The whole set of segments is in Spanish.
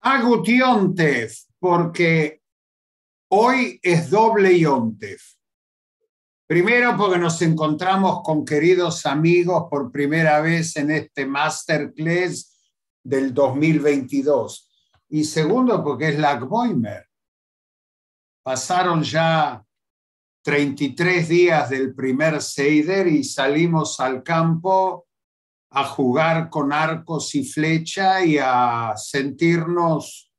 Hago Yontef porque hoy es doble Yontef. Primero porque nos encontramos con queridos amigos por primera vez en este Masterclass del 2022. Y segundo porque es Lag Boimer. Pasaron ya 33 días del primer Seider y salimos al campo a jugar con arcos y flecha y a sentirnos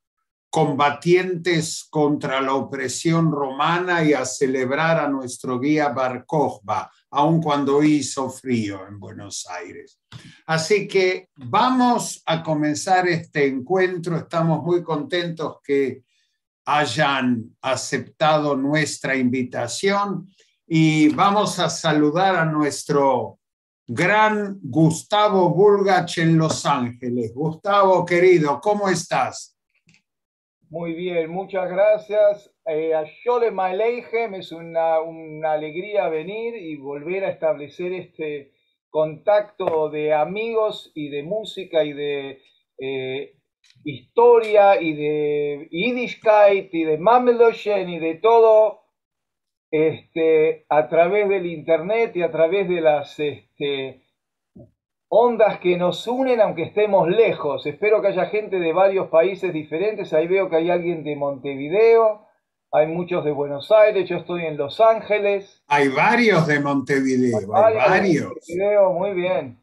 combatientes contra la opresión romana y a celebrar a nuestro guía Bar Kokhba, aun cuando hizo frío en Buenos Aires. Así que vamos a comenzar este encuentro. Estamos muy contentos que hayan aceptado nuestra invitación y vamos a saludar a nuestro gran Gustavo Bulgach en Los Ángeles. Gustavo, querido, ¿cómo estás? Muy bien, muchas gracias. A Sholem Aleichem, es una alegría venir y volver a establecer este contacto de amigos y de música y de historia y de Yiddishkeit y de Mameloshen y de todo a través del internet y a través de las ondas que nos unen aunque estemos lejos. Espero que haya gente de varios países diferentes. Ahí veo que hay alguien de Montevideo, hay muchos de Buenos Aires, yo estoy en Los Ángeles. Hay varios de Montevideo, hay varios. Muy bien,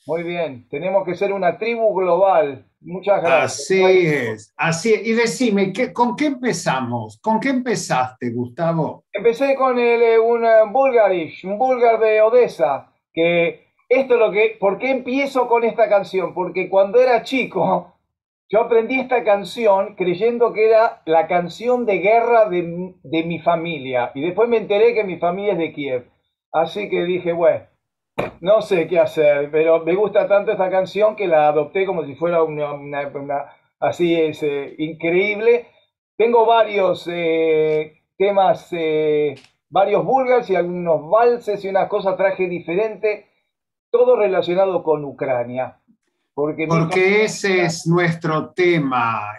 muy bien. Tenemos que ser una tribu global. Muchas gracias. Así es, así es. Y decime, ¿con qué empezamos? ¿Con qué empezaste, Gustavo? Empecé con un Bulgarish, un búlgar de Odessa, que esto es lo que... ¿Por qué empiezo con esta canción? Porque cuando era chico, yo aprendí esta canción creyendo que era la canción de guerra de mi familia. Y después me enteré que mi familia es de Kiev. Así que dije, bueno, no sé qué hacer, pero me gusta tanto esta canción que la adopté como si fuera así es increíble. Tengo varios temas, varios búlgaros y algunos valses y unas cosas traje diferente, todo relacionado con Ucrania. Porque ese es nuestro tema,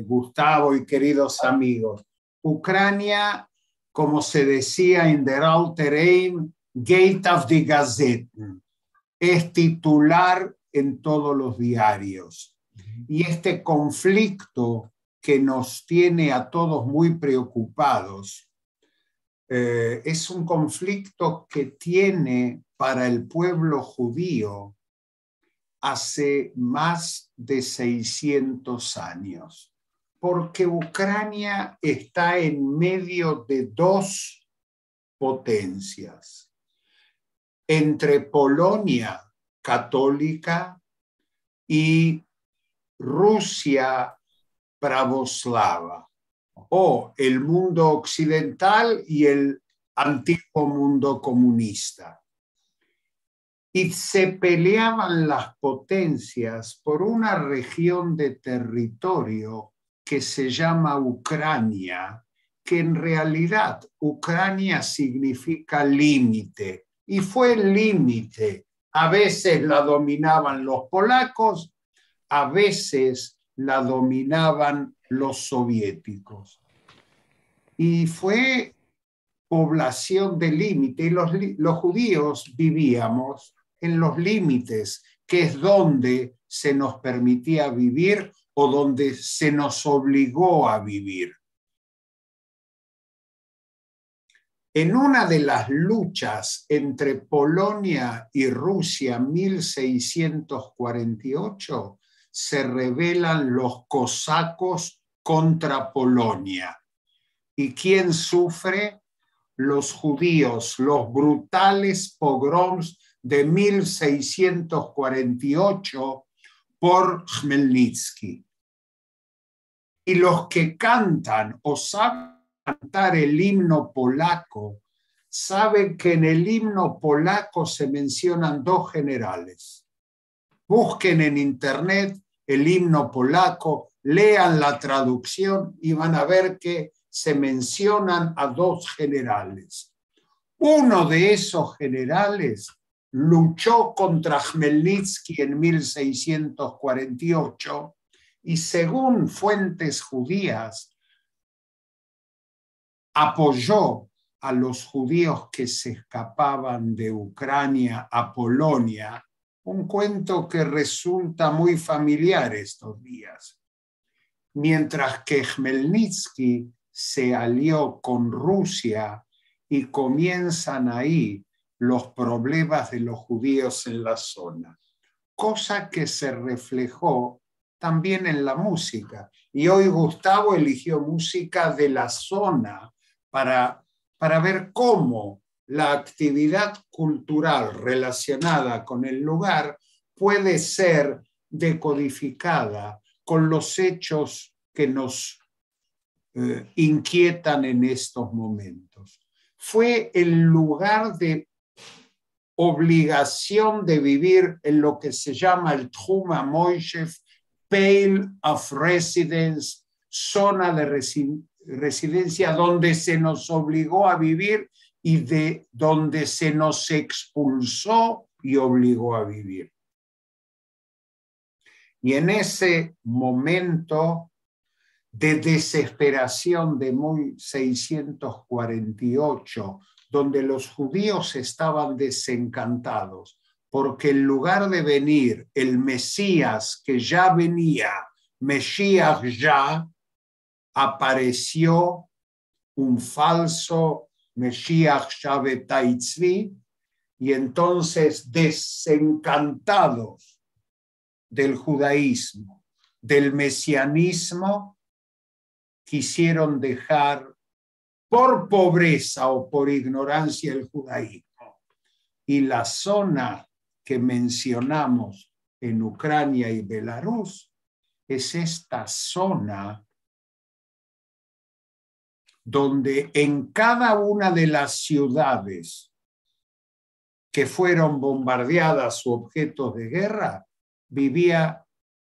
Gustavo y queridos amigos. Ucrania, como se decía en Der Alter Eim, Gate of the Gazette, es titular en todos los diarios. Y este conflicto que nos tiene a todos muy preocupados es un conflicto que tiene para el pueblo judío hace más de 600 años, porque Ucrania está en medio de dos potencias, entre Polonia católica y Rusia pravoslava, o el mundo occidental y el antiguo mundo comunista. Y se peleaban las potencias por una región de territorio que se llama Ucrania, que en realidad Ucrania significa límite, y fue el límite. A veces la dominaban los polacos, a veces la dominaban los soviéticos. Y fue población de límite, y los judíos vivíamos en los límites, que es donde se nos permitía vivir o donde se nos obligó a vivir. En una de las luchas entre Polonia y Rusia, 1648, se rebelan los cosacos contra Polonia. ¿Y quién sufre? Los judíos, los brutales pogroms de 1648 por Khmelnytsky. Y los que cantan o saben cantar el himno polaco, saben que en el himno polaco se mencionan dos generales. Busquen en internet el himno polaco, lean la traducción y van a ver que se mencionan a dos generales. Uno de esos generales luchó contra Khmelnytsky en 1648 y según fuentes judías, apoyó a los judíos que se escapaban de Ucrania a Polonia, un cuento que resulta muy familiar estos días. Mientras que Khmelnytsky se alió con Rusia y comienzan ahí los problemas de los judíos en la zona, cosa que se reflejó también en la música. Y hoy Gustavo eligió música de la zona para ver cómo la actividad cultural relacionada con el lugar puede ser decodificada con los hechos que nos inquietan en estos momentos. Fue el lugar de obligación de vivir en lo que se llama el Tchum HaMoishev, Pale of Residence, zona de residencia donde se nos obligó a vivir y de donde se nos expulsó y obligó a vivir. Y en ese momento de desesperación de 1648, donde los judíos estaban desencantados, porque en lugar de venir el Mesías que ya venía, Mesías ya, apareció un falso Mesías Shabbataitzvi, y entonces desencantados del judaísmo, del mesianismo, quisieron dejar por pobreza o por ignorancia el judaísmo. Y la zona que mencionamos en Ucrania y Belarus es esta zona donde en cada una de las ciudades que fueron bombardeadas o objetos de guerra, vivía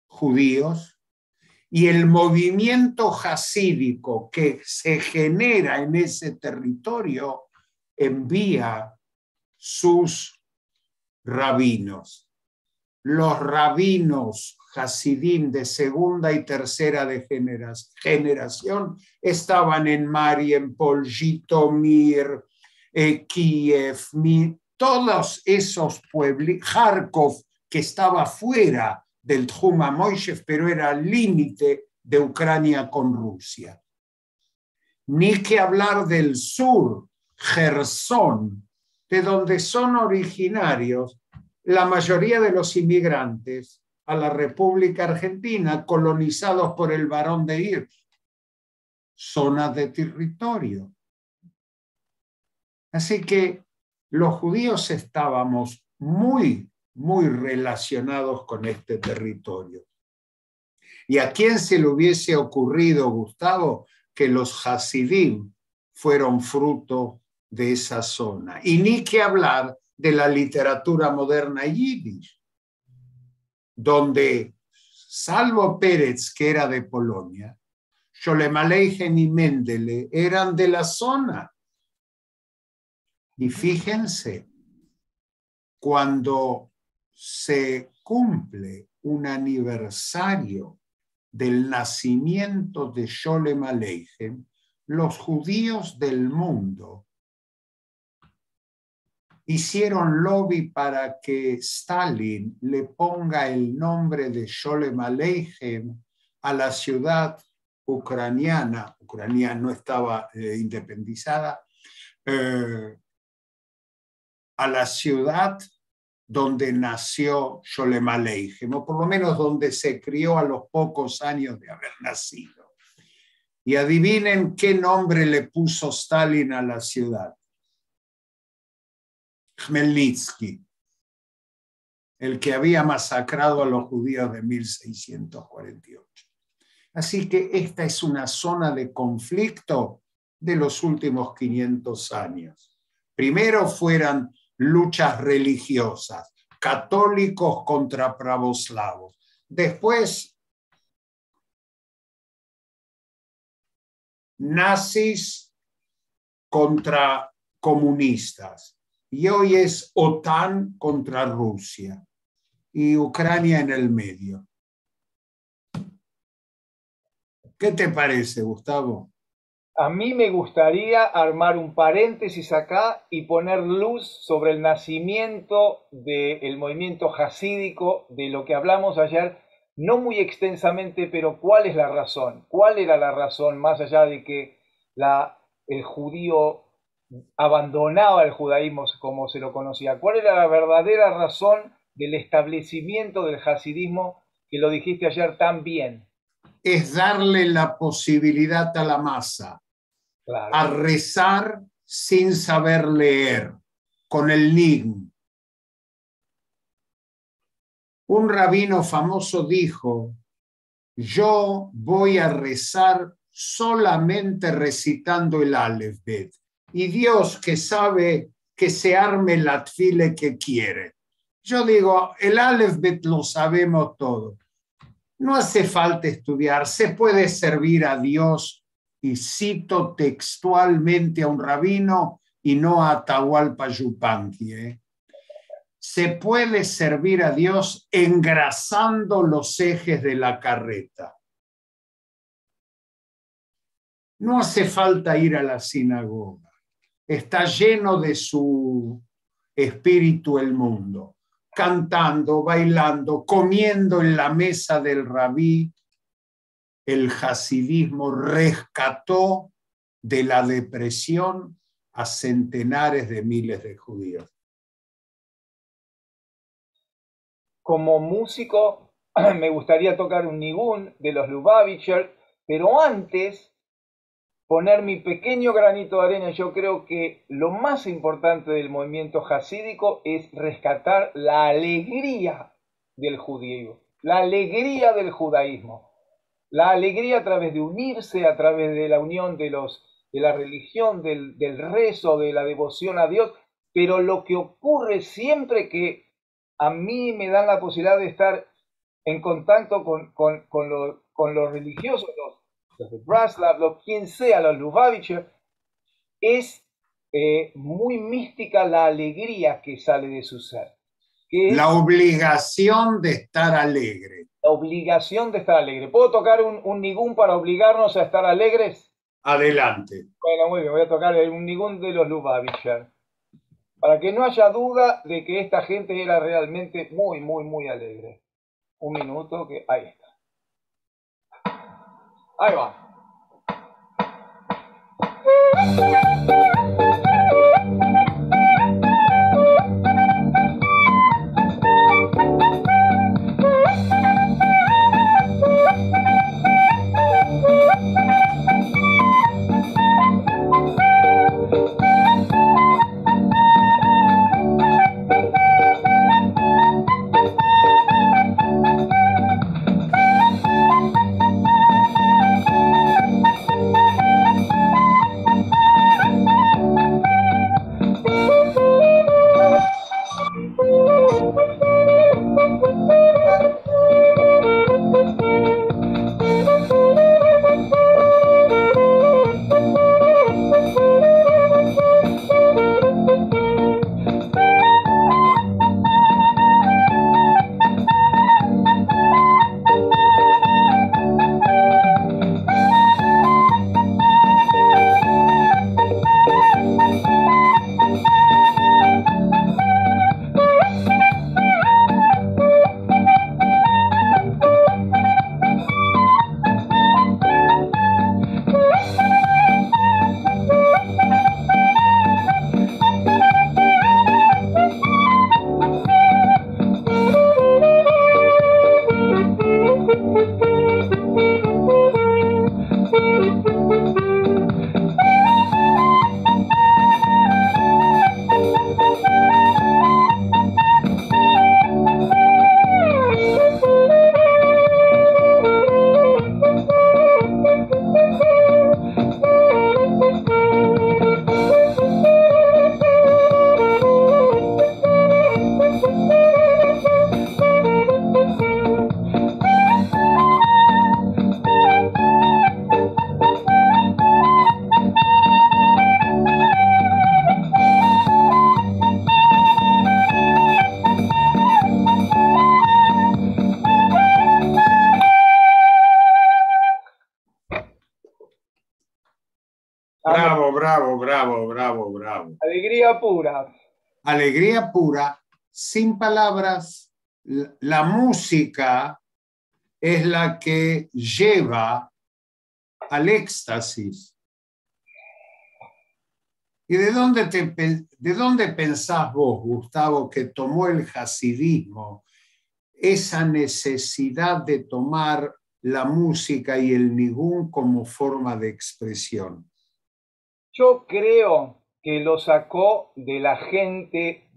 judíos, y el movimiento jasídico que se genera en ese territorio envía sus rabinos. Los rabinos hasidim de segunda y tercera de generación estaban en Mariupol, Zhitomir, Kiev, todos esos pueblos, Kharkov, que estaba fuera del Tchum HaMoishev, pero era límite de Ucrania con Rusia. Ni que hablar del sur, Jersón, de donde son originarios la mayoría de los inmigrantes a la República Argentina, colonizados por el Barón de Hirsch, zonas de territorio. Así que los judíos estábamos muy relacionados con este territorio. ¿Y a quién se le hubiese ocurrido, Gustavo, que los hasidim fueron fruto de esa zona? Y ni que hablar de la literatura moderna yiddish, donde, salvo Pérez, que era de Polonia, Sholem Aleichem y Mendele eran de la zona. Y fíjense, cuando se cumple un aniversario del nacimiento de Sholem Aleichem, los judíos del mundo hicieron lobby para que Stalin le ponga el nombre de Sholem Aleichem a la ciudad ucraniana. Ucrania no estaba independizada, a la ciudad donde nació Sholem Aleichem, o por lo menos donde se crió a los pocos años de haber nacido. Y adivinen qué nombre le puso Stalin a la ciudad. Khmelnytsky, el que había masacrado a los judíos de 1648. Así que esta es una zona de conflicto de los últimos 500 años. Primero fueran luchas religiosas, católicos contra pravoslavos. Después, nazis contra comunistas. Y hoy es OTAN contra Rusia y Ucrania en el medio. ¿Qué te parece, Gustavo? A mí me gustaría armar un paréntesis acá y poner luz sobre el nacimiento del movimiento jasídico, de lo que hablamos ayer, no muy extensamente, pero ¿cuál es la razón? ¿Cuál era la razón, más allá de que el judío abandonaba el judaísmo como se lo conocía? ¿Cuál era la verdadera razón del establecimiento del hasidismo, que lo dijiste ayer tan bien? Es darle la posibilidad a la masa Claro. a rezar sin saber leer, con el Nign. Un rabino famoso dijo: yo voy a rezar solamente recitando el Aleph Bet, y Dios, que sabe, que se arme la tfile que quiere. Yo digo, el Aleph Bet lo sabemos todo. No hace falta estudiar, se puede servir a Dios, y cito textualmente a un rabino y no a Atahualpa Yupanqui, se puede servir a Dios engrasando los ejes de la carreta. No hace falta ir a la sinagoga. Está lleno de su espíritu el mundo, cantando, bailando, comiendo en la mesa del rabí. El hasidismo rescató de la depresión a centenares de miles de judíos. Como músico, me gustaría tocar un nigún de los Lubavitcher, pero antes poner mi pequeño granito de arena. Yo creo que lo más importante del movimiento hasídico es rescatar la alegría del judío, la alegría del judaísmo, la alegría a través de unirse, a través de la unión de la religión, del rezo, de la devoción a Dios. Pero lo que ocurre siempre que a mí me dan la posibilidad de estar en contacto con los religiosos, los de Braslav, quien sea, los Lubavitcher, es muy mística la alegría que sale de su ser. Que es la obligación de estar alegre. La obligación de estar alegre. ¿Puedo tocar un nigún para obligarnos a estar alegres? Adelante. Bueno, muy bien, voy a tocar un nigún de los Lubavitcher, para que no haya duda de que esta gente era realmente muy, muy, muy alegre. Un minuto, que ahí está. Ahí va. Amén. Bravo, bravo, bravo, bravo, bravo. Alegría pura. Alegría pura, sin palabras. La música es la que lleva al éxtasis. ¿Y de dónde pensás vos, Gustavo, que tomó el hasidismo esa necesidad de tomar la música y el nigún como forma de expresión? Yo creo que lo sacó de la gente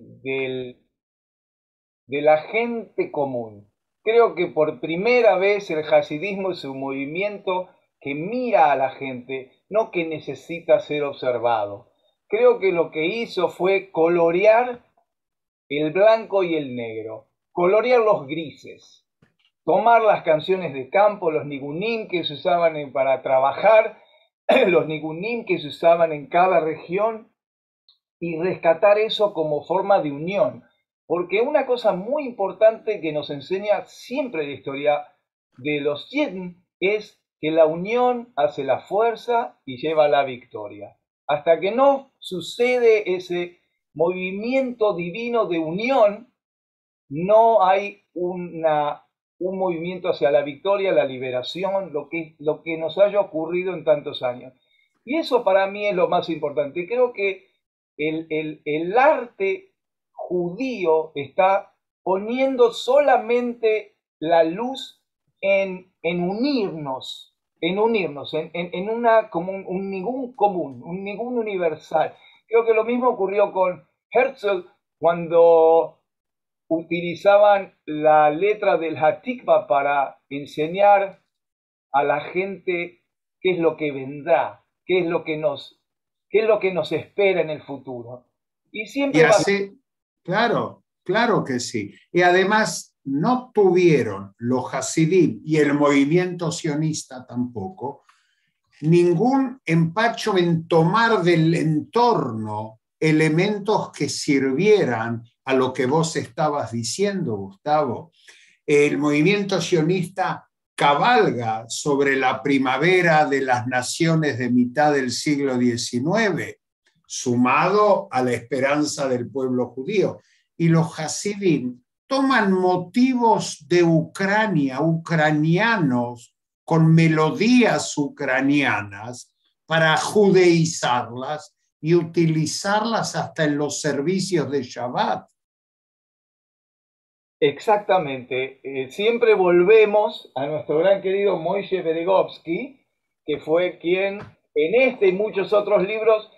de la gente común. Creo que por primera vez el hasidismo es un movimiento que mira a la gente, no que necesita ser observado. Creo que lo que hizo fue colorear el blanco y el negro, colorear los grises, tomar las canciones de campo, los nigunim que se usaban para trabajar, los nigunim que se usaban en cada región, y rescatar eso como forma de unión. Porque una cosa muy importante que nos enseña siempre la historia de los Yidden es que la unión hace la fuerza y lleva a la victoria. Hasta que no sucede ese movimiento divino de unión, no hay un movimiento hacia la victoria, la liberación, lo que nos haya ocurrido en tantos años. Y eso para mí es lo más importante. Creo que el arte judío está poniendo solamente la luz en unirnos, en una, como un ningún común, un ningún universal. Creo que lo mismo ocurrió con Herzl cuando utilizaban la letra del Hatikva para enseñar a la gente qué es lo que vendrá, qué es lo que nos espera en el futuro. Y Y siempre va a ser así, claro, claro que sí. Y además no tuvieron los Hasidim y el movimiento sionista tampoco ningún empacho en tomar del entorno elementos que sirvieran a lo que vos estabas diciendo, Gustavo. El movimiento sionista cabalga sobre la primavera de las naciones de mitad del siglo XIX, sumado a la esperanza del pueblo judío. Y los Hasidim toman motivos de Ucrania, ucranianos, con melodías ucranianas, para judeizarlas y utilizarlas hasta en los servicios de Shabbat. exactamente. Siempre volvemos a nuestro gran querido Moishe Beregovsky, que fue quien en este y muchos otros libros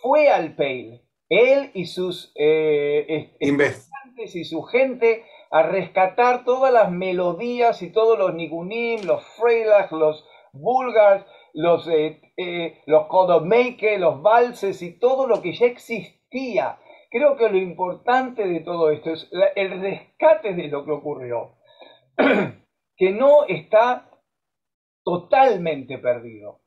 fue al Peil. Él y sus estudiantes y su gente a rescatar todas las melodías y todos los nigunim, los freilach, los búlgaros, los kodomeike, los valses y todo lo que ya existía. Creo que lo importante de todo esto es el rescate de lo que ocurrió, que no está totalmente perdido,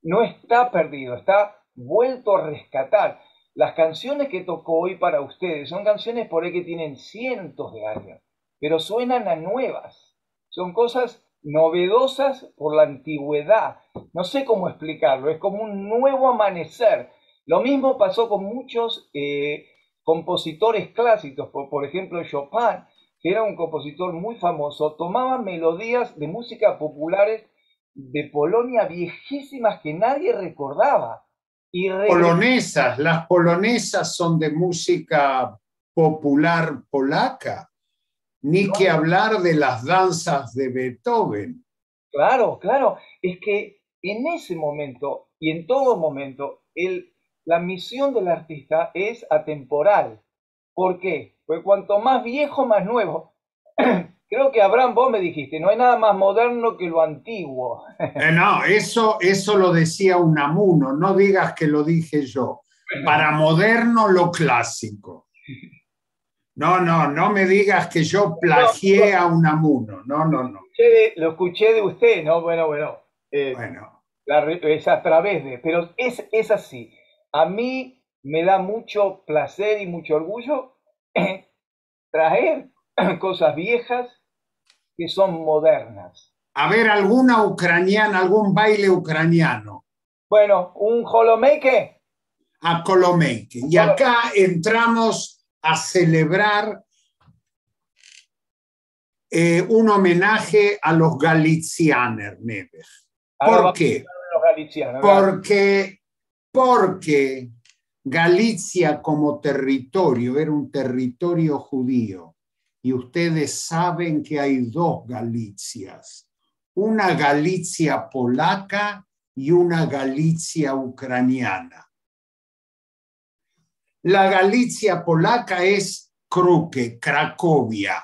no está perdido, está vuelto a rescatar. Las canciones que tocó hoy para ustedes son canciones por ahí que tienen cientos de años, pero suenan a nuevas. Son cosas novedosas por la antigüedad. No sé cómo explicarlo, es como un nuevo amanecer. Lo mismo pasó con muchos compositores clásicos, por ejemplo Chopin, que era un compositor muy famoso, tomaba melodías de música populares de Polonia viejísimas que nadie recordaba. Y Polonesas, las polonesas son de música popular polaca, ni que hablar de las danzas de Beethoven. claro, claro, es que en ese momento y en todo momento la misión del artista es atemporal. ¿Por qué? Pues cuanto más viejo, más nuevo. Creo que Abraham, vos me dijiste, no hay nada más moderno que lo antiguo. No, eso lo decía Unamuno, no digas que lo dije yo. Para moderno, lo clásico. No, no, no me digas que yo plagié a Unamuno. No, no, no. Lo escuché de usted, ¿no? Bueno, Bueno, es a través de, pero es así. A mí me da mucho placer y mucho orgullo traer cosas viejas que son modernas. a ver, alguna ucraniana, algún baile ucraniano. Bueno, un holomeque. A Colomeque. Y acá entramos a celebrar un homenaje a los Galicianer, Neves. ¿Por qué? Los galicianos, porque Galicia como territorio era un territorio judío y ustedes saben que hay dos Galicias, una Galicia polaca y una Galicia ucraniana. La Galicia polaca es Kruke, Cracovia,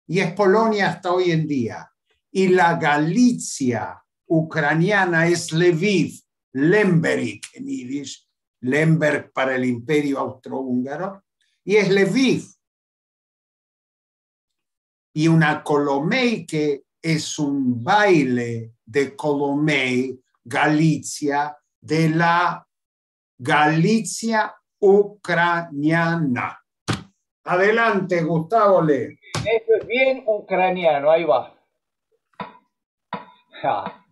y es Polonia hasta hoy en día. Y la Galicia ucraniana es Lviv, Lemberg en yiddish, Lemberg para el Imperio Austrohúngaro, y es Lviv. Y una Colomeike es un baile de Colomei, Galicia, de la Galicia ucraniana. Adelante, Gustavo Le. Esto es bien ucraniano, ahí va. Ja.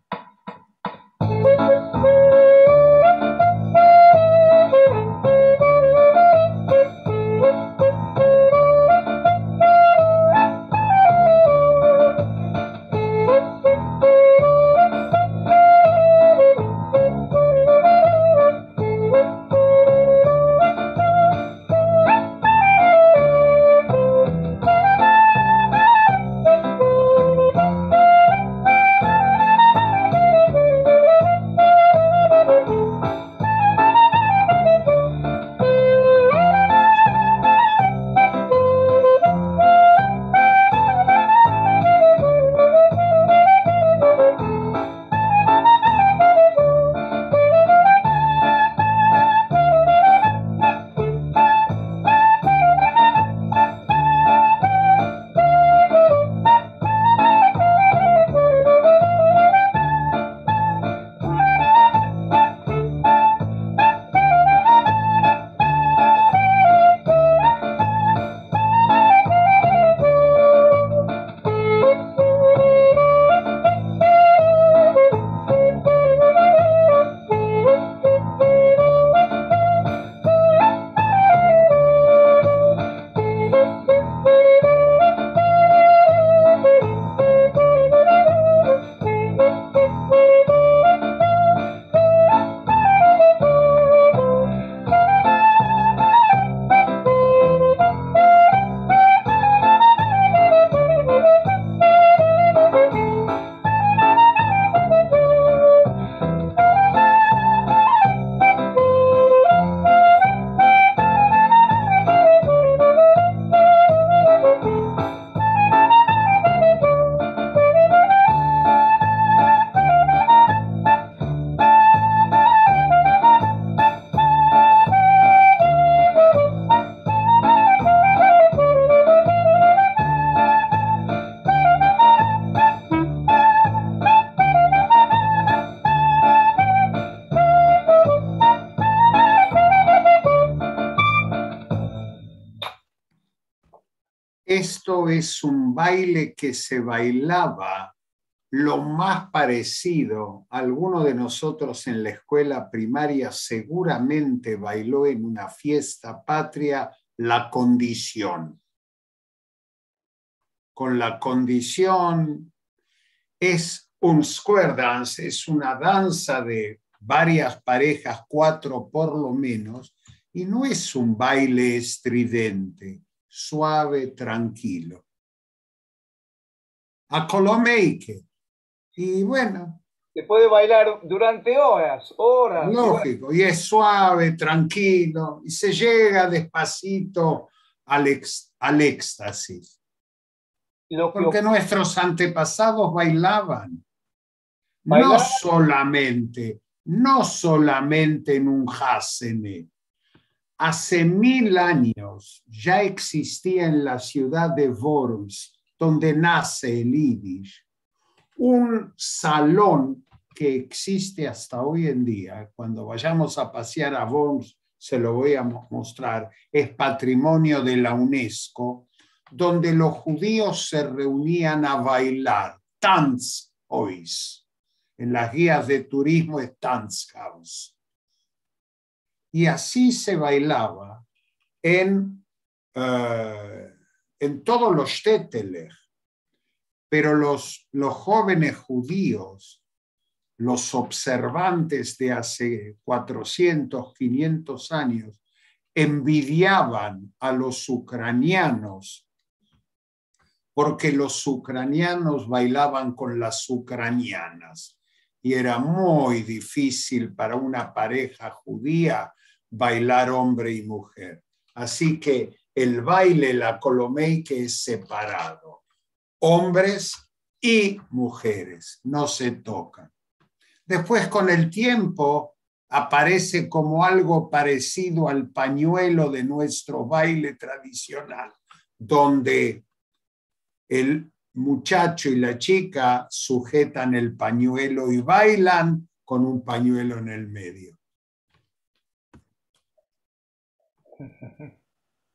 Esto es un baile que se bailaba lo más parecido. Alguno de nosotros en la escuela primaria seguramente bailó en una fiesta patria la condición. Con la condición es un square dance, es una danza de varias parejas, 4 por lo menos, y no es un baile estridente, suave, tranquilo. A Colomeike. Y bueno. Se puede bailar durante horas. Lógico, y es suave, tranquilo, y se llega despacito al éxtasis. Porque nuestros antepasados bailaban. No solamente en un jasene. Hace 1000 años ya existía en la ciudad de Worms, donde nace el yiddish, un salón que existe hasta hoy en día. Cuando vayamos a pasear a Worms, se lo voy a mostrar. Es patrimonio de la UNESCO, donde los judíos se reunían a bailar, Tanz hoy. en las guías de turismo es Tanzhaus. Y así se bailaba en todos los shtetler. Pero los jóvenes judíos, los observantes de hace 400, 500 años, envidiaban a los ucranianos porque los ucranianos bailaban con las ucranianas y era muy difícil para una pareja judía bailar hombre y mujer. Así que el baile, la Kolomeike, es separado. Hombres y mujeres no se tocan. Después, con el tiempo, aparece como algo parecido al pañuelo de nuestro baile tradicional, donde el muchacho y la chica sujetan el pañuelo y bailan con un pañuelo en el medio.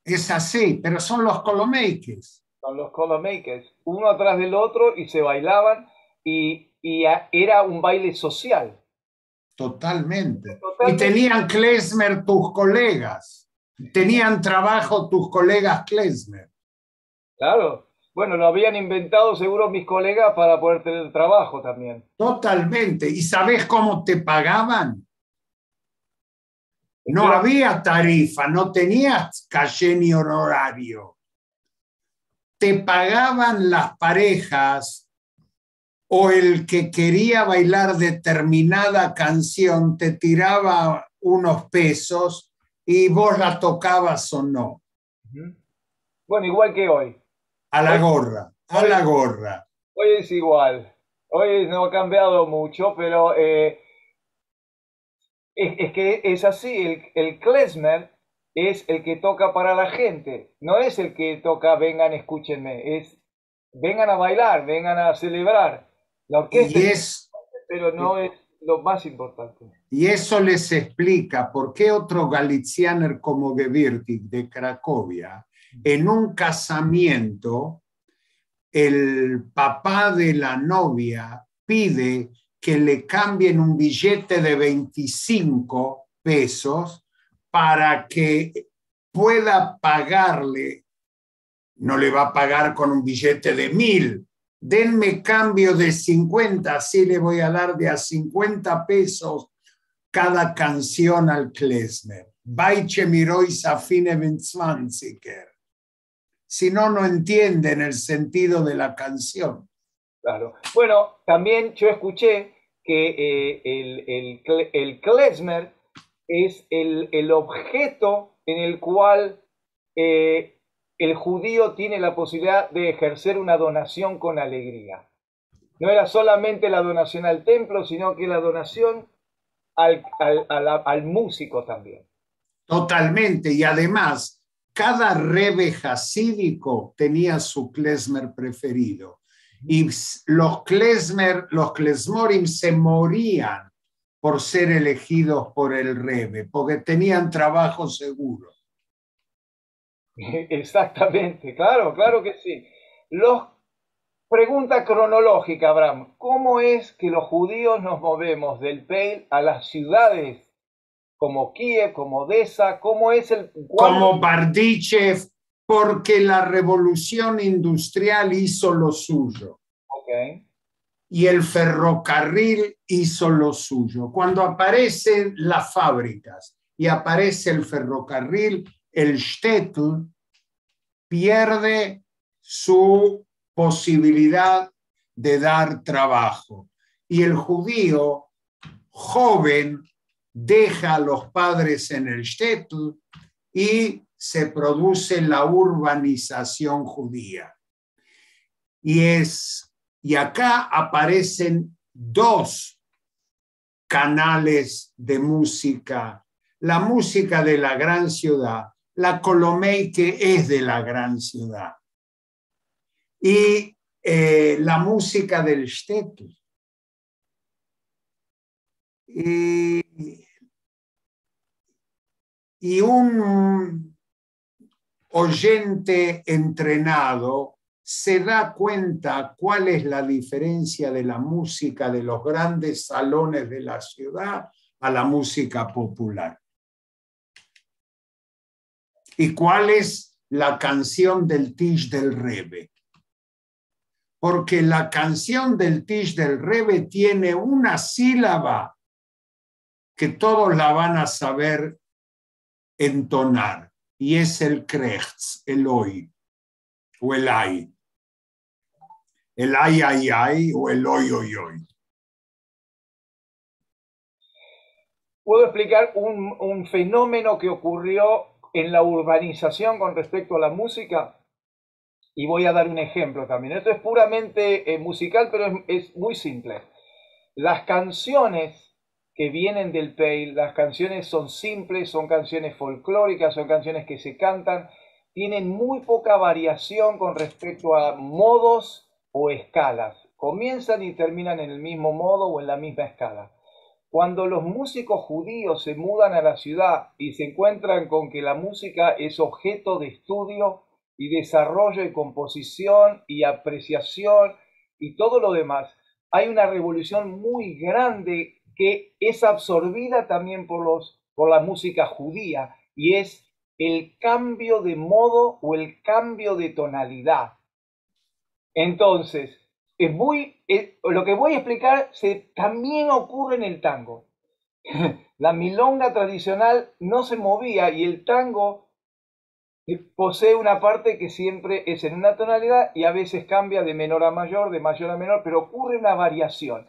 Es así, pero son los Kolomeikes. Son los Kolomeikes, uno atrás del otro y se bailaban y era un baile social. Totalmente. Y tenían klezmer tus colegas. Tenían trabajo tus colegas klezmer. Claro. Bueno, lo habían inventado seguro mis colegas para poder tener trabajo también. Totalmente. ¿Y sabés cómo te pagaban? No había tarifa, no tenías caché ni honorario. Te pagaban las parejas o el que quería bailar determinada canción te tiraba unos pesos y vos la tocabas o no. Bueno, igual que hoy. A la gorra, a la gorra. Hoy es igual. Hoy no ha cambiado mucho, pero es que es así. El klezmer es el que toca para la gente. No es el que toca, vengan, escúchenme. Es, vengan a bailar, vengan a celebrar. La orquesta es, pero no es lo más importante. Y eso les explica por qué otro Galizianer como Gewirtig de Cracovia, en un casamiento, el papá de la novia pide que le cambien un billete de 25 pesos para que pueda pagarle, no le va a pagar con un billete de 1.000, denme cambio de 50, así le voy a dar de a 50 pesos cada canción al klezmer. Weiche mirois afine 20. Si no, no entienden el sentido de la canción. Claro. Bueno, también yo escuché que el klezmer es el objeto en el cual el judío tiene la posibilidad de ejercer una donación con alegría. No era solamente la donación al templo, sino que la donación al músico también. Totalmente, y además, cada rebe hasídico tenía su klezmer preferido. Y los klezmorim se morían por ser elegidos por el rebe, porque tenían trabajo seguro. Exactamente, claro, claro que sí. Pregunta cronológica, Abraham. ¿Cómo es que los judíos nos movemos del Peil a las ciudades como Kiev, como Odessa? ¿Cómo es como Bardichev, porque la revolución industrial hizo lo suyo. Okay. Y el ferrocarril hizo lo suyo. Cuando aparecen las fábricas y aparece el ferrocarril, el shtetl pierde su posibilidad de dar trabajo. Y el judío joven deja a los padres en el shtetl y se produce la urbanización judía. Y acá aparecen dos canales de música. La música de la gran ciudad, la Kolomeike es de la gran ciudad. Y la música del shtetl. Y un oyente entrenado se da cuenta cuál es la diferencia de la música de los grandes salones de la ciudad a la música popular. ¿Y cuál es la canción del Tisch del Rebbe? Porque la canción del Tisch del Rebbe tiene una sílaba que todos la van a saber entonar, y es el krechts, el oi, o el ay. El ay, ay, ay, o el oi, oi, oi. Puedo explicar un fenómeno que ocurrió en la urbanización con respecto a la música, y voy a dar un ejemplo también. Esto es puramente musical, pero es muy simple. Las canciones que vienen del Pale, las canciones son simples, son canciones folclóricas, son canciones que se cantan, tienen muy poca variación con respecto a modos o escalas. Comienzan y terminan en el mismo modo o en la misma escala. Cuando los músicos judíos se mudan a la ciudad y se encuentran con que la música es objeto de estudio y desarrollo y composición y apreciación y todo lo demás, hay una revolución muy grande que es absorbida también por la música judía, y es el cambio de modo o el cambio de tonalidad. Entonces, lo que voy a explicar también ocurre en el tango. La milonga tradicional no se movía y el tango posee una parte que siempre es en una tonalidad y a veces cambia de menor a mayor, de mayor a menor, pero ocurre una variación.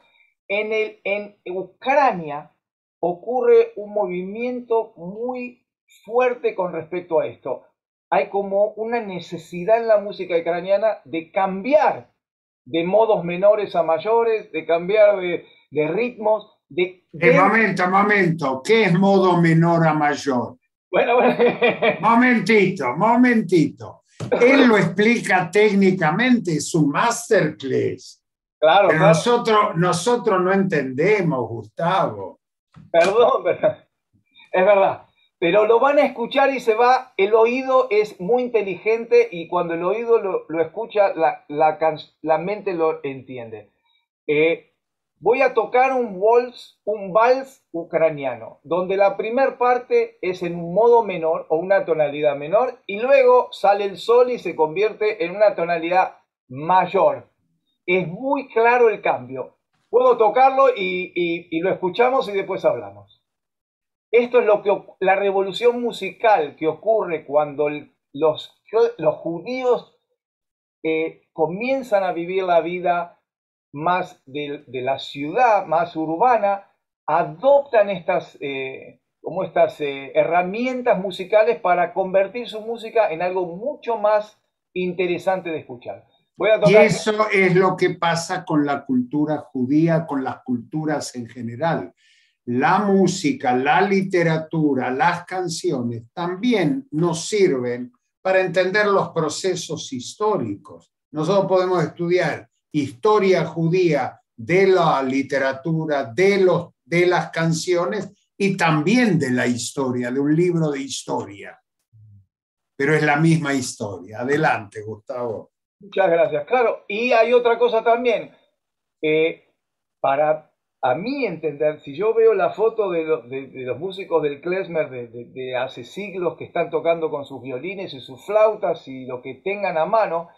En Ucrania ocurre un movimiento muy fuerte con respecto a esto. Hay como una necesidad en la música ucraniana de cambiar de modos menores a mayores, de cambiar de ritmos. Momento, ¿qué es modo menor a mayor? Bueno. Momentito. Él lo explica técnicamente, es un masterclass. Claro, pero claro. Nosotros no entendemos, Gustavo. Perdón, es verdad. Pero lo van a escuchar y el oído es muy inteligente y cuando el oído lo escucha, la mente lo entiende. Voy a tocar un vals ucraniano, donde la primera parte es en un modo menor o una tonalidad menor y luego sale el sol y se convierte en una tonalidad mayor. Es muy claro el cambio. Puedo tocarlo y lo escuchamos y después hablamos. Esto es la revolución musical que ocurre cuando los judíos comienzan a vivir la vida más de la ciudad, más urbana, adoptan estas herramientas musicales para convertir su música en algo mucho más interesante de escuchar. Y eso es lo que pasa con la cultura judía, con las culturas en general. La música, la literatura, las canciones también nos sirven para entender los procesos históricos. Nosotros podemos estudiar historia judía de la literatura, de las canciones y también de la historia, de un libro de historia. Pero es la misma historia. Adelante, Gustavo. Muchas gracias. Claro, y hay otra cosa también. Para a mí entender, si yo veo la foto de los músicos del klezmer de hace siglos que están tocando con sus violines y sus flautas y lo que tengan a mano,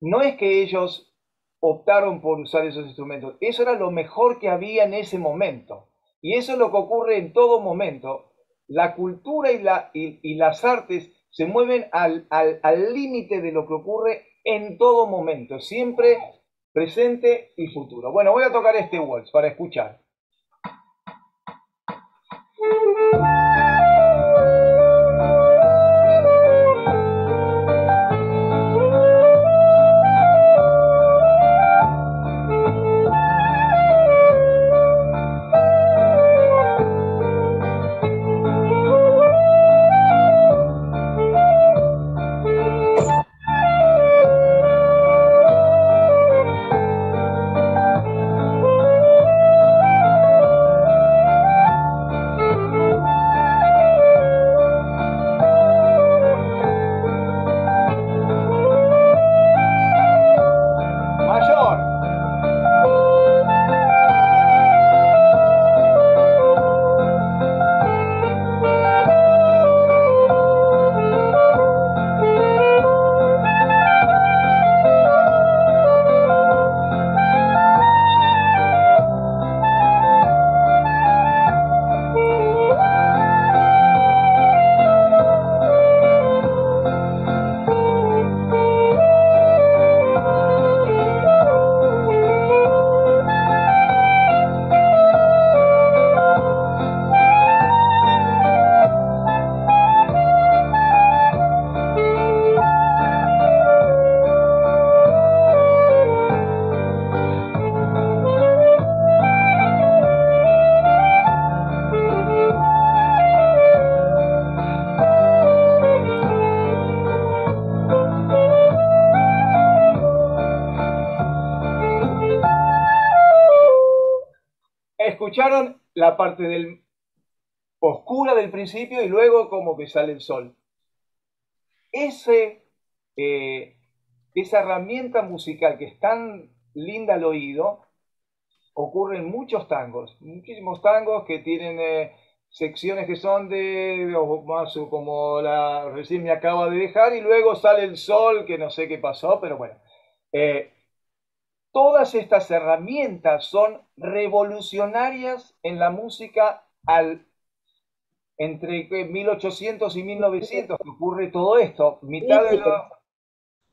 no es que ellos optaron por usar esos instrumentos, eso era lo mejor que había en ese momento. Y eso es lo que ocurre en todo momento. La cultura y las artes se mueven al límite de lo que ocurre en todo momento, siempre presente y futuro. Bueno, voy a tocar este waltz para escuchar. escucharon la parte oscura del principio y luego como que sale el sol. Esa herramienta musical que es tan linda al oído, ocurre en muchos tangos, muchísimos tangos que tienen secciones que son más como la recién me acaba de dejar y luego sale el sol, que no sé qué pasó, pero bueno. Todas estas herramientas son revolucionarias en la música entre 1800 y 1900 que ocurre todo esto,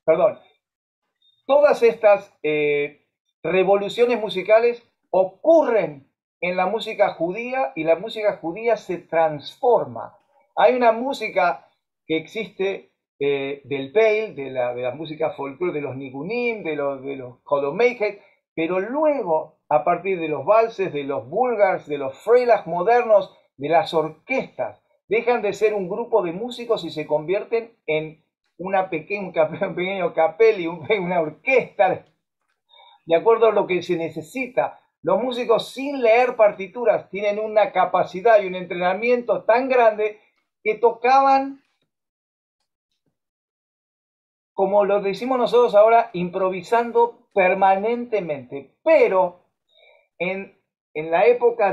perdón, todas estas revoluciones musicales ocurren en la música judía y la música judía se transforma. Hay una música que existe del Peil, de la música folclore, de los nigunim, de los Holomeiket, pero luego, a partir de los valses, de los búlgares, de los freilas modernos, de las orquestas, dejan de ser un grupo de músicos y se convierten en un pequeño capelli, una orquesta, de acuerdo a lo que se necesita. Los músicos sin leer partituras tienen una capacidad y un entrenamiento tan grande que tocaban, como lo decimos nosotros ahora, improvisando permanentemente. Pero en la época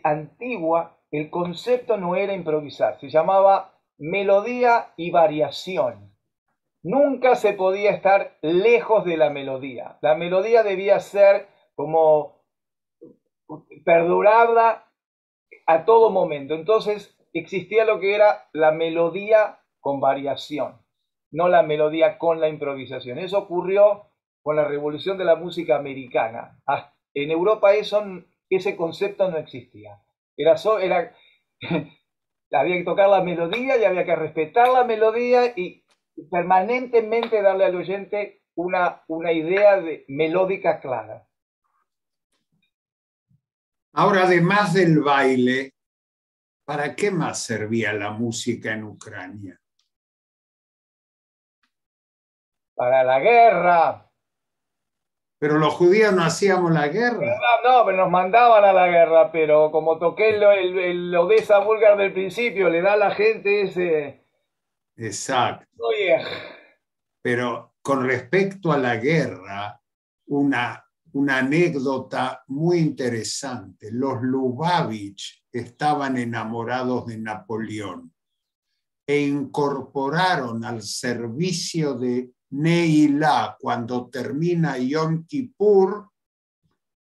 antigua el concepto no era improvisar, se llamaba melodía y variación. Nunca se podía estar lejos de la melodía. La melodía debía ser como perdurada a todo momento. Entonces existía lo que era la melodía con variación, no la melodía con la improvisación. Eso ocurrió con la revolución de la música americana. En Europa ese concepto no existía. Había que tocar la melodía y había que respetar la melodía y permanentemente darle al oyente una idea melódica clara. Ahora, además del baile, ¿para qué más servía la música en Ucrania? Para la guerra. Pero los judíos no hacíamos la guerra. No, pero nos mandaban a la guerra, pero como toqué el Odessa búlgar del principio, le da a la gente ese... Exacto. Oye. Pero con respecto a la guerra, una anécdota muy interesante. Los Lubavitch estaban enamorados de Napoleón e incorporaron al servicio de Neilá, cuando termina Yom Kippur,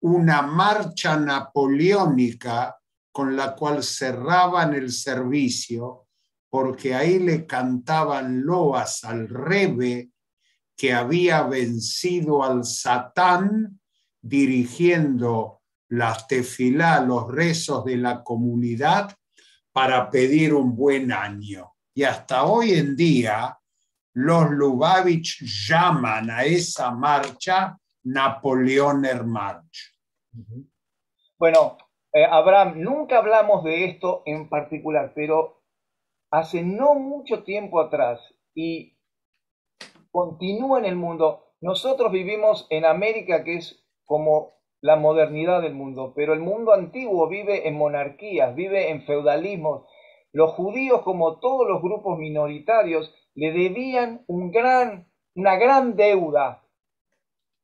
una marcha napoleónica con la cual cerraban el servicio, porque ahí le cantaban loas al Rebbe que había vencido al Satán dirigiendo las tefilá, los rezos de la comunidad para pedir un buen año. Y hasta hoy en día los Lubavitch llaman a esa marcha Napoleoner March. Bueno, Abraham, nunca hablamos de esto en particular, pero hace no mucho tiempo atrás y continúa en el mundo. Nosotros vivimos en América, que es como la modernidad del mundo, pero el mundo antiguo vive en monarquías, vive en feudalismos. Los judíos, como todos los grupos minoritarios, le debían una gran deuda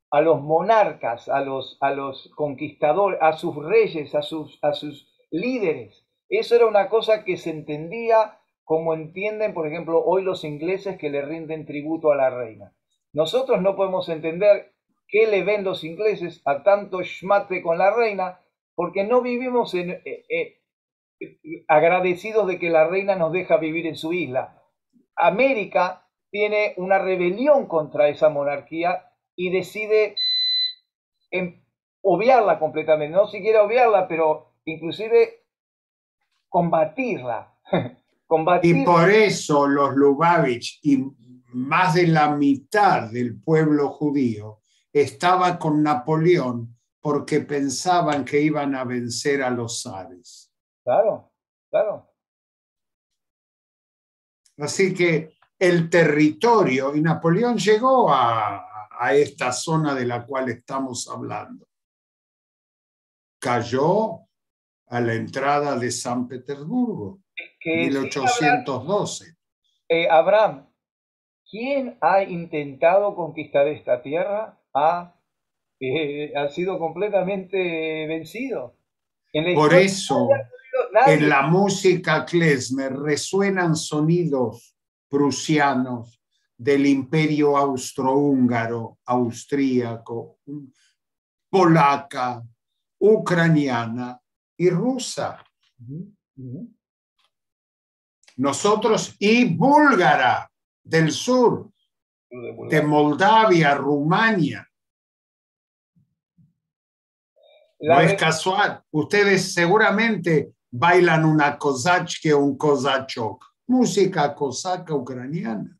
a los monarcas, a los conquistadores, a sus reyes, a sus líderes. Eso era una cosa que se entendía como entienden, por ejemplo, hoy los ingleses que le rinden tributo a la reina. Nosotros no podemos entender qué le ven los ingleses a tanto schmate con la reina, porque no vivimos agradecidos de que la reina nos deja vivir en su isla. América tiene una rebelión contra esa monarquía y decide obviarla completamente, no siquiera obviarla, pero inclusive combatirla. Y por eso los Lubavitch y más de la mitad del pueblo judío estaba con Napoleón porque pensaban que iban a vencer a los zares. Claro, claro. Así que el territorio, y Napoleón llegó a esta zona de la cual estamos hablando. Cayó a la entrada de San Petersburgo, Que sí, 1812. Abraham, ¿quién ha intentado conquistar esta tierra? Ha sido completamente vencido. En la Por historia eso, en nadie. la música klezmer resuenan sonidos prusianos del imperio austrohúngaro, austríaco, polaca, ucraniana y rusa. Ujú, ujú. Nosotros y búlgara del sur, De de Bulgaria. Moldavia, Rumania. No La es re- casual. Ustedes seguramente bailan una kozachke o un kozachok. Música cosaca ucraniana.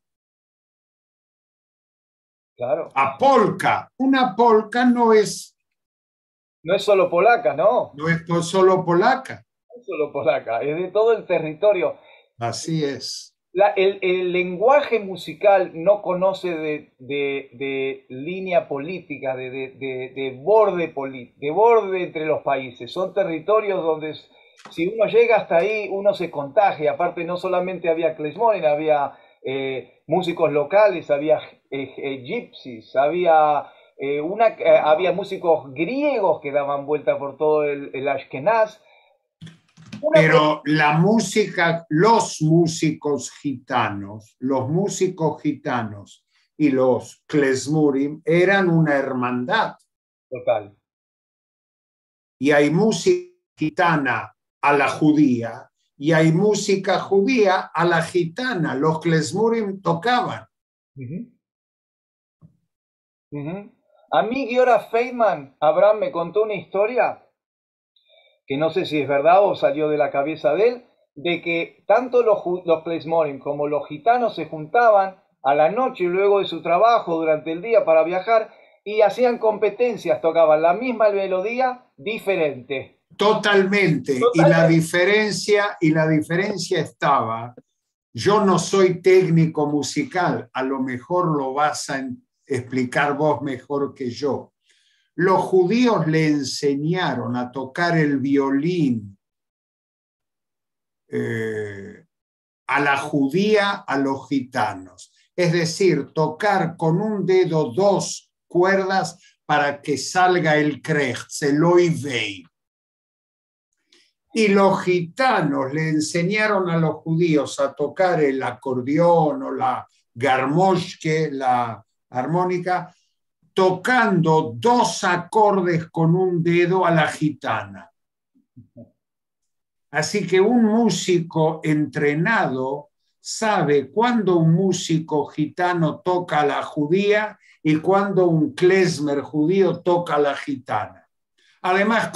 claro. A polka. Una polka No es solo polaca, no. no es solo polaca. No es solo polaca, es de todo el territorio. Así es. El lenguaje musical no conoce de línea política, de borde entre los países. Son territorios donde si uno llega hasta ahí, uno se contagia. Aparte, no solamente había klezmorin, había músicos locales, había gypsies, había músicos griegos que daban vuelta por todo el Ashkenaz. Una Pero la música, los músicos gitanos y los klezmurim eran una hermandad. total. Y hay música gitana a la judía y hay música judía a la gitana. Los klezmurim tocaban. Ujú. Ujú. A mí Giora Feynman, Abraham me contó una historia que no sé si es verdad o salió de la cabeza de él, de que tanto los Klezmorim como los gitanos se juntaban a la noche luego de su trabajo durante el día para viajar y hacían competencias, tocaban la misma melodía diferente. Totalmente. Totalmente. Y la diferencia estaba, yo no soy técnico musical, a lo mejor lo vas a explicar vos mejor que yo. Los judíos le enseñaron a tocar el violín a la judía, a los gitanos. Es decir, tocar con un dedo dos cuerdas para que salga el krechts, el oy vey. Y los gitanos le enseñaron a los judíos a tocar el acordeón o la garmoshke, la armónica, tocando dos acordes con un dedo a la gitana. Así que un músico entrenado sabe cuándo un músico gitano toca a la judía y cuándo un klezmer judío toca a la gitana. Además,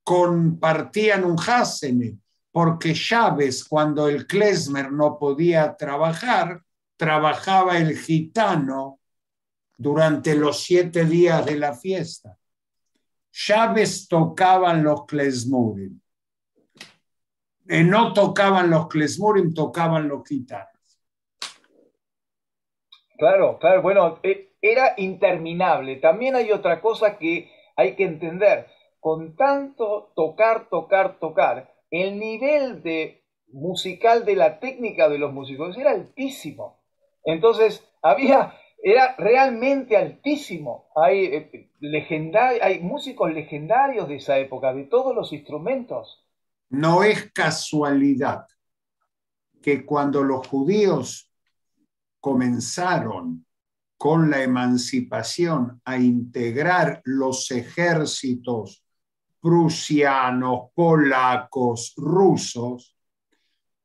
compartían un hasene, porque Chávez, cuando el klezmer no podía trabajar, trabajaba el gitano durante los 7 días de la fiesta. Chávez tocaban los klezmurim. No tocaban los klezmurim, tocaban los gitanos. Claro, claro, bueno, era interminable. También hay otra cosa que hay que entender. Con tanto tocar, tocar, tocar, el nivel de musical de la técnica de los músicos era altísimo. Entonces, era realmente altísimo. Hay músicos legendarios de esa época, de todos los instrumentos. No es casualidad que cuando los judíos comenzaron con la emancipación a integrar los ejércitos prusianos, polacos, rusos,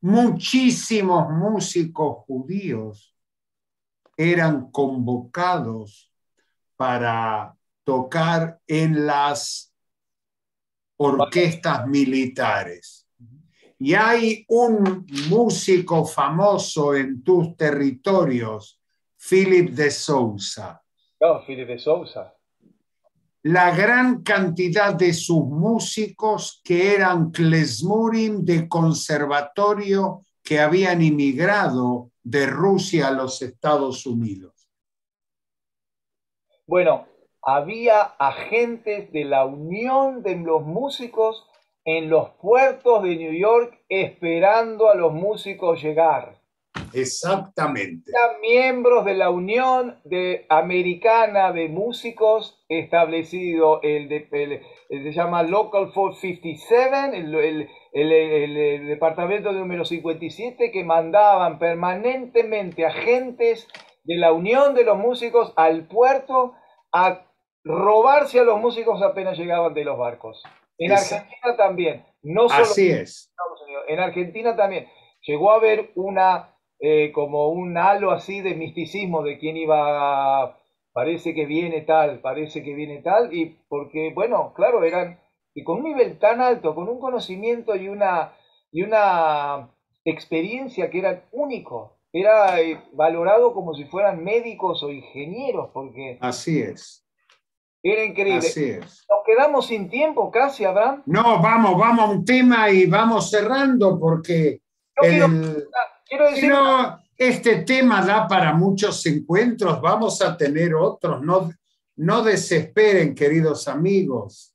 muchísimos músicos judíos eran convocados para tocar en las orquestas militares. Y hay un músico famoso en tus territorios, Philip de Sousa. No, Filipe de Sousa. La gran cantidad de sus músicos que eran klezmurim de conservatorio que habían inmigrado de Rusia a los Estados Unidos. Bueno, había agentes de la Unión de los Músicos en los puertos de New York esperando a los músicos llegar. Exactamente. Eran miembros de la Unión Americana de Músicos, establecido se llama Local 457, el departamento número 57, que mandaban permanentemente agentes de la Unión de los Músicos al puerto a robarse a los músicos apenas llegaban de los barcos. En Argentina también, no solo así es. En Estados Unidos, en Argentina también. Llegó a haber como un halo así de misticismo de quién iba, parece que viene tal, y porque, bueno, claro, eran, y con un nivel tan alto, con un conocimiento y una experiencia que eran único, era valorado como si fueran médicos o ingenieros, porque así es. Era increíble. Así es. Nos quedamos sin tiempo casi, Abraham. No, vamos a un tema y vamos cerrando porque quiero decir, este tema da para muchos encuentros, vamos a tener otros, no desesperen, queridos amigos.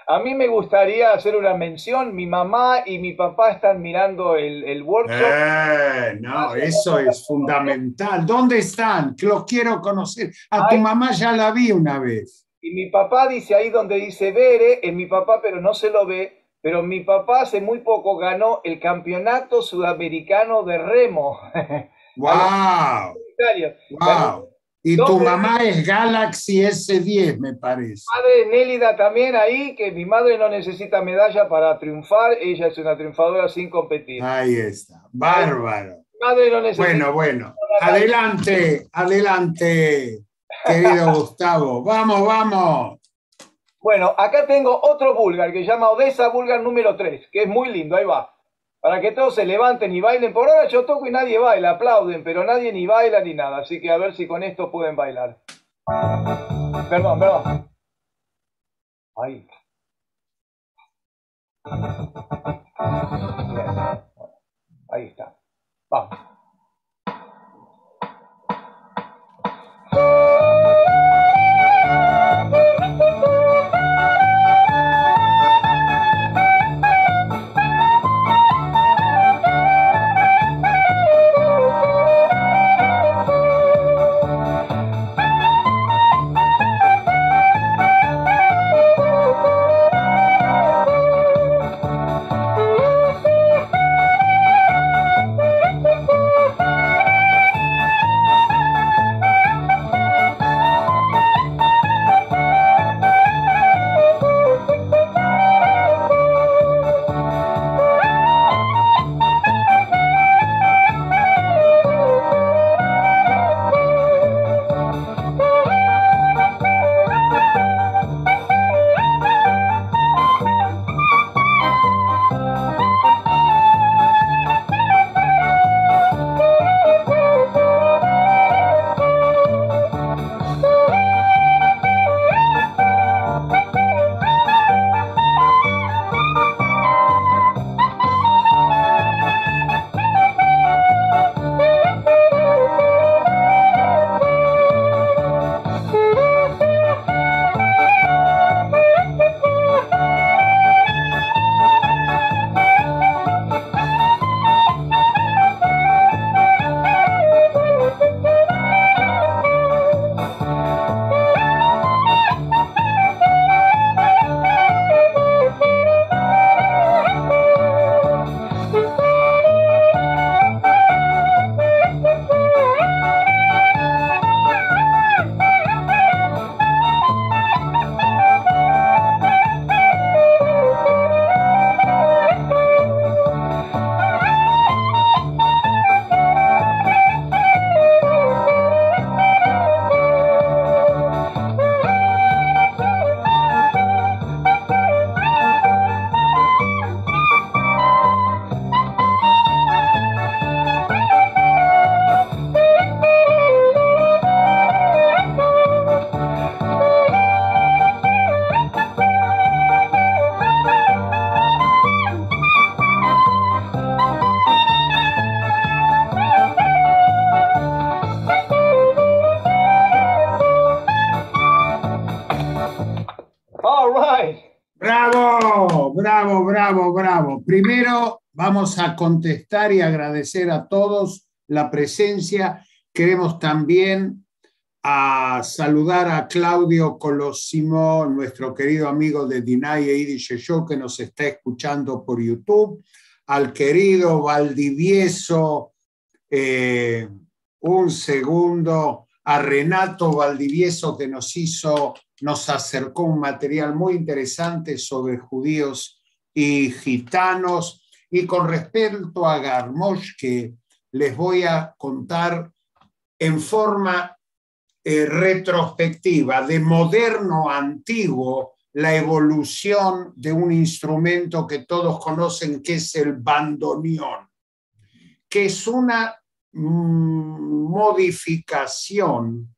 A mí me gustaría hacer una mención. Mi mamá y mi papá están mirando el workshop. No, eso es fundamental. ¿Dónde están? Los quiero conocer. A tu mamá ya la vi una vez. Y mi papá dice ahí donde dice Bere, en mi papá, pero no se lo ve. Pero mi papá hace muy poco ganó el campeonato sudamericano de remo. ¡Wow! ¡Wow! Y tu mamá es Galaxy S10, me parece. Mi madre Nélida también ahí, que mi madre no necesita medalla para triunfar, ella es una triunfadora sin competir. Ahí está, bárbaro. Mi madre no necesita. Bueno, adelante, querido Gustavo, vamos. Bueno, acá tengo otro búlgar que se llama Odessa Búlgar número 3, que es muy lindo, ahí va. Para que todos se levanten y bailen. Por ahora yo toco y nadie baila, aplauden, pero nadie ni baila ni nada. Así que a ver si con esto pueden bailar. Perdón. Ahí. Ahí está. Vamos. Bravo, bravo, bravo, bravo. Primero vamos a contestar y agradecer a todos la presencia. Queremos también a saludar a Claudio Colosimo, nuestro querido amigo de Dinay e Yiddish Show, que nos está escuchando por YouTube, al querido Valdivieso, un segundo, a Renato Valdivieso, que nos acercó un material muy interesante sobre judíos y gitanos. Y con respecto a Garmosh, que les voy a contar en forma retrospectiva, de moderno a antiguo, la evolución de un instrumento que todos conocen, que es el bandoneón, que es una modificación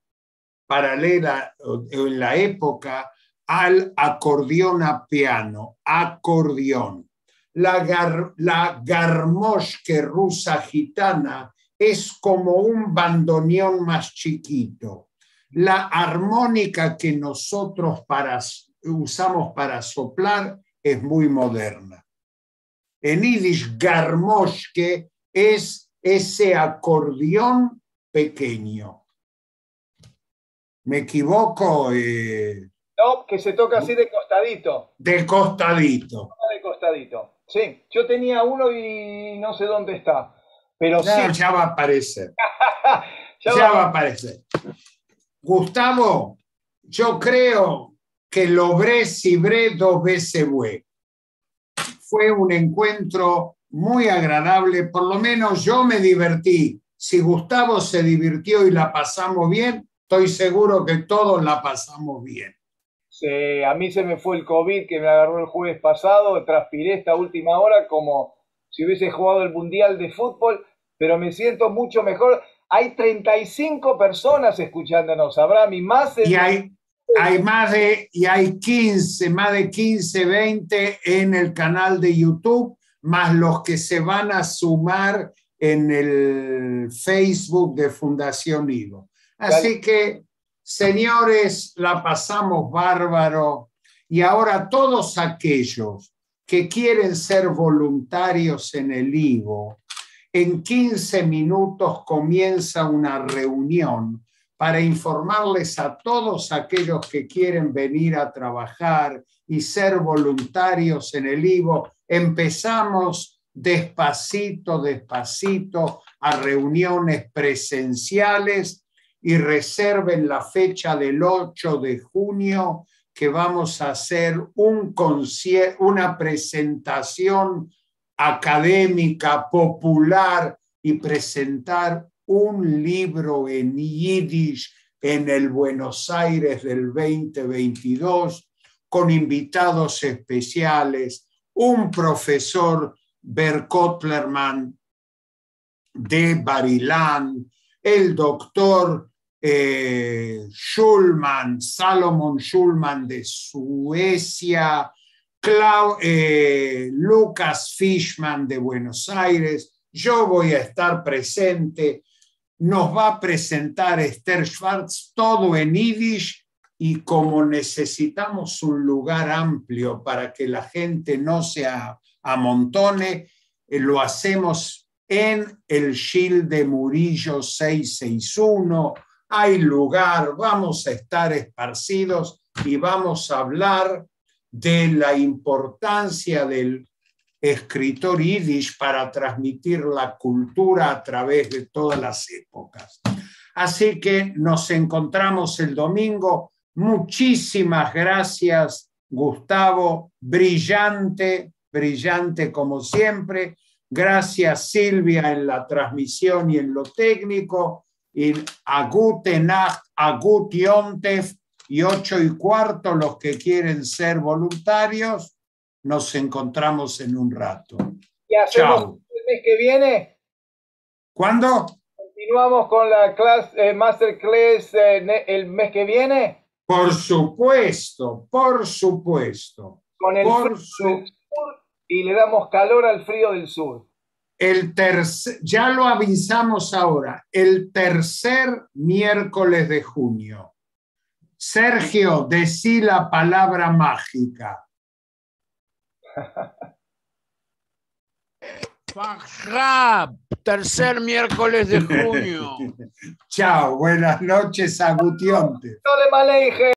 paralela en la época al acordeón a piano, acordeón. La garmoshke rusa gitana es como un bandoneón más chiquito. La armónica que nosotros usamos para soplar es muy moderna. En yiddish, garmoshke es ese acordeón pequeño. ¿Me equivoco? No, que se toca así de costadito. De costadito. De costadito. Sí, yo tenía uno y no sé dónde está. Pero ya, sí. ya va a aparecer. ya va a aparecer. Gustavo, yo creo que logré Sibré dos veces fue. Fue un encuentro muy agradable, por lo menos yo me divertí. Si Gustavo se divirtió y la pasamos bien, estoy seguro que todos la pasamos bien. Sí, a mí se me fue el COVID que me agarró el jueves pasado, transpiré esta última hora como si hubiese jugado el Mundial de Fútbol, pero me siento mucho mejor. Hay 35 personas escuchándonos, Abraham, y más... Y hay más de 15, 20 en el canal de YouTube, más los que se van a sumar en el Facebook de Fundación Ivo. Así que, señores, la pasamos bárbaro. Y ahora todos aquellos que quieren ser voluntarios en el Ivo, en 15 minutos comienza una reunión para informarles a todos aquellos que quieren venir a trabajar y ser voluntarios en el Ivo. Empezamos despacito, despacito a reuniones presenciales y reserven la fecha del 8 de junio que vamos a hacer una presentación académica, popular y presentar un libro en yiddish en el Buenos Aires del 2022 con invitados especiales, un profesor Berkotlerman de Barilán, el doctor Schulman, Salomon Schulman de Suecia, Lucas Fishman de Buenos Aires. Yo voy a estar presente. Nos va a presentar Esther Schwartz todo en yiddish y como necesitamos un lugar amplio para que la gente no se amontone, lo hacemos en el Gil de Murillo 661. Hay lugar, vamos a estar esparcidos y vamos a hablar de la importancia del escritor yiddish para transmitir la cultura a través de todas las épocas. Así que nos encontramos el domingo. Muchísimas gracias, Gustavo. Brillante, brillante como siempre. Gracias, Silvia, en la transmisión y en lo técnico. Y a gute Nacht, a gut Yontef, y 8:15 los que quieren ser voluntarios. Nos encontramos en un rato. ¿Qué hacemos el mes que viene? ¿Cuándo? ¿Continuamos con la masterclass el mes que viene? Por supuesto, por supuesto. Con el frío del sur y le damos calor al frío del sur. Ya lo avisamos ahora, el tercer miércoles de junio. Sergio, decí la palabra mágica. Fajab, tercer miércoles de junio. Chao, buenas noches, Agutionte. Shalom Aleichem.